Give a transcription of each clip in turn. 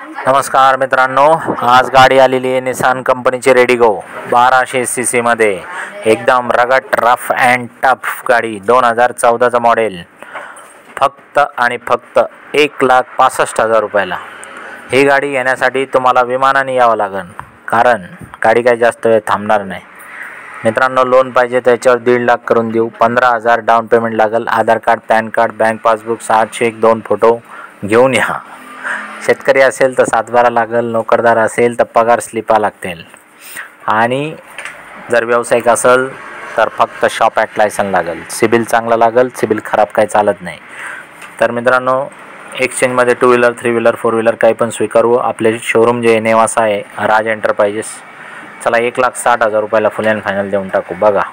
नमस्कार मित्रांनो, आज गाडी आलेली आहे निसान कंपनीची रेडिगो 1200 cc मध्ये एकदम रगट रफ अँड टफ गाडी 2014चा मॉडेल फक्त आणि फक्त 1,65,000 रुपयाला। ही गाडी घेण्यासाठी तुम्हाला विमानाने यावं लागेल, कारण गाडी काही जास्त वेळ थांबणार नाही। मित्रांनो, लोन पाहिजे त्याच्यावर 1.5 लाख करून देऊ। 15,000 डाऊन पेमेंट लागेल। Aadhaar card, PAN card, bank passbook, 6 cheque, 2 photo घेऊन या। शेतकरी असेल तर 7/12 लागेल, नोकरदार असेल तर पगार स्लिपा लागतील, आणि जर व्यावसायिक असेल तर फक्त शॉप ॲक्ट लायसन लागेल। सिबिल चांगला लागेल, सिबिल खराब काही चालत नाही। तर मित्रांनो, एक्सचेंजमध्ये 2 व्हीलर, 3 व्हीलर, 4 व्हीलर काही पण स्वीकारू। आपले शोरूम जे नेवासा आहे, राज एंटरप्राइजेस। चला 1,60,000 रुपयाला फुल अँड फायनल देऊन टाकू। बघा,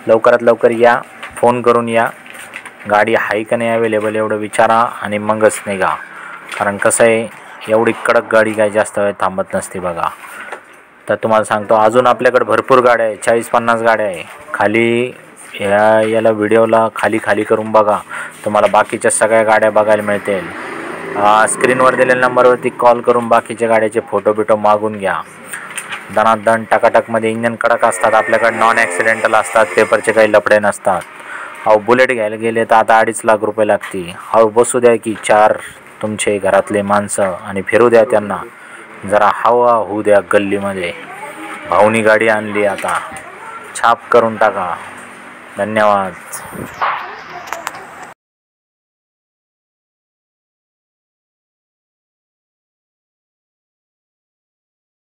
लवकरात लवकर या, फोन करून या। गाडी आहे का नाही अवेलेबल एवढं विचारा आणि मगच निघा, कारण कसं आहे, एवढी कडक गाडी काही जास्त वेळ थांबत नसते। बघा, तर तुम्हाला सांगतो, अजून आपल्याकडे भरपूर गाड्या आहे, 40-50 गाड्या आहे। खाली याला व्हिडिओला खाली करून बघा, तुम्हाला बाकीच्या सगळ्या गाड्या बघायला मिळतील। स्क्रीनवर दिलेल्या नंबरवरती कॉल करून बाकीच्या गाड्याचे फोटो मागून घ्या। दणादण टकाटकमध्ये इंजन कडक असतात आपल्याकडे, नॉन ॲक्सिडेंटल असतात, पेपरचे काही लफडे नसतात। अहो, बुलेट घ्यायला गेले तर आता 2.5 लाख रुपये लागतील। अहो, बसू द्या की 4 तुमचे घरातले माणसं आणि फिरू द्या त्यांना, जरा हवा होऊ द्या गल्लीमध्ये। भाऊनी गाडी आणली, आता छाप करून टाका। धन्यवाद।